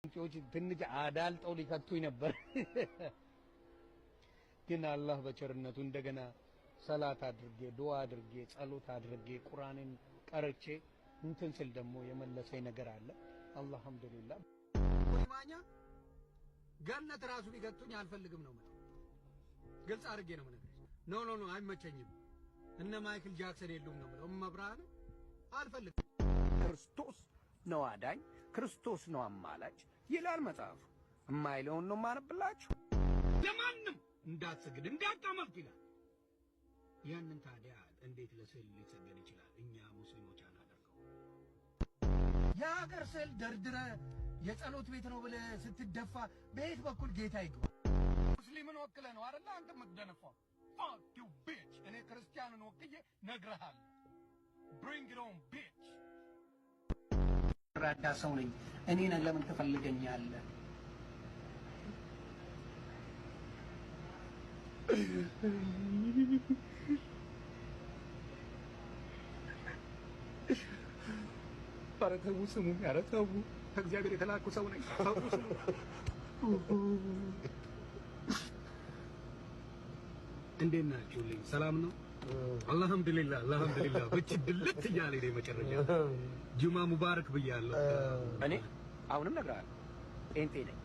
ጮች ትንሽ አዳልጠው ሊከቱኝ ነበር ግን አላህ በቸርነቱ እንደገና ሰላት አድርጌ ዱዓ አድርጌ ጸሎት አድርጌ ቁርአንን ቀርጬ እንትን ስል ደግሞ የመለሰኝ ነገር አለ። አላህ አልহামዱሊላህ። ወይማኛ ገነት ራሱ ቢገቱኝ አልፈልግም ነው ማለት ግልጽ አድርጌ ነው ማለት ኖ አይመቸኝም። እነ ማይክል ጃክሰን የሉም ነው ማለት መብራን አልፈልግም። ክርስቶስ ነው አዳኝ፣ ክርስቶስ ነው አማላጭ ይላል መጽሐፉ። የማይለውን ነው ማነብላችሁ። ለማንም እንዳትሰግድ እንዳታመልክ ይላል። ያንን ታዲያ እንዴት ለስዕል ሊሰገድ ይችላል? እኛ ሙስሊሞች አናደርገው። የሀገር ስዕል ደርድረ የጸሎት ቤት ነው ብለህ ስትደፋ በየት በኩል ጌታ ይግባ? ሙስሊምን ወክለ ነው አይደል አንተ የምትደነፋው? fuck you bitch። እኔ ክርስቲያንን ወክዬ ነግረሃለሁ። bring it on bitch። ራዳ ሰው ነኝ እኔ ነኝ። ለምን ትፈልገኛለህ? ኧረ ተው ስሙኝ፣ ኧረ ተው። ከእግዚአብሔር የተላኩ ሰው ነኝ። ተው ስሙኝ። እንዴት ናችሁልኝ? ሰላም ነው? አልহামዱሊላህ ብቻ ድልት እያለኝ ነው መጨረሻ። ጁማ ሙባረክ ብያለሁ። እኔ አሁንም እነግርሃለሁ ጴንጤ ነኝ።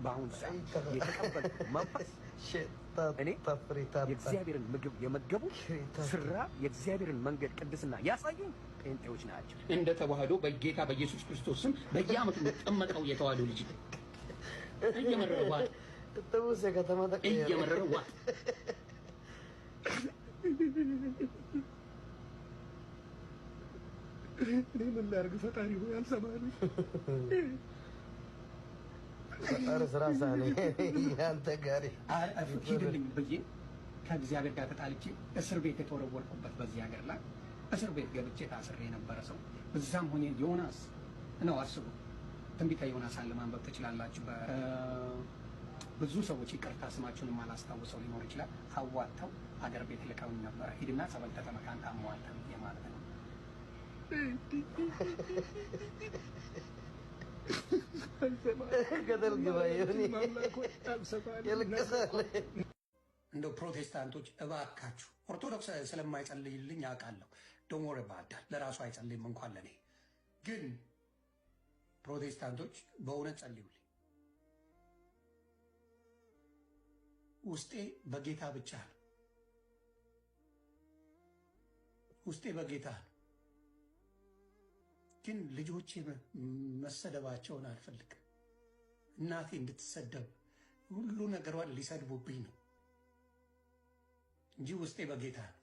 በአሁኑ ሰዓት የተቀበልኩት መንፈስ እኔ የእግዚአብሔርን ምግብ የመገቡ ስራ የእግዚአብሔርን መንገድ ቅድስና ያሳዩኝ ጴንጤዎች ናቸው። እንደ ተዋህዶ በጌታ በኢየሱስ ክርስቶስ ስም በየዓመቱ የጠመቀው የተዋህዶ ልጅ እየመረረው እኔ ምን ላድርግ? ፈጣሪ ሆይ አልሰማህም። ፈጣሪ ስራ ሳኔ ያንተ ጋር ሂድልኝ ብዬ ከእግዚአብሔር ጋር ተጣልቼ እስር ቤት የተወረወርኩበት በዚህ ሀገር ላይ እስር ቤት ገብቼ ታስሬ የነበረ ሰው እዛም ሆኜ ዮናስ ነው። አስቡ። ትንቢተ ዮናስ አለ ማንበብ ትችላላችሁ። ብዙ ሰዎች ይቅርታ ስማቸውን ማላስታውሰው ሊኖር ይችላል። አዋጣው ሀገር ቤት ልከውኝ ነበረ። ሂድና ጸበል ተጠመቃን ታሟልተ ማለት ነው። ገደል ግባ ይሁን እንደው ፕሮቴስታንቶች እባካችሁ፣ ኦርቶዶክስ ስለማይጸልይልኝ አውቃለሁ። ዶሞረ ባዳ ለራሱ አይጸልይም እንኳን ለኔ። ግን ፕሮቴስታንቶች በእውነት ጸልዩልኝ። ውስጤ በጌታ ብቻ ነው። ውስጤ በጌታ ነው። ግን ልጆቼ መሰደባቸውን አልፈልግም። እናቴ እንድትሰደብ ሁሉ ነገሯን ሊሰድቡብኝ ነው እንጂ ውስጤ በጌታ ነው።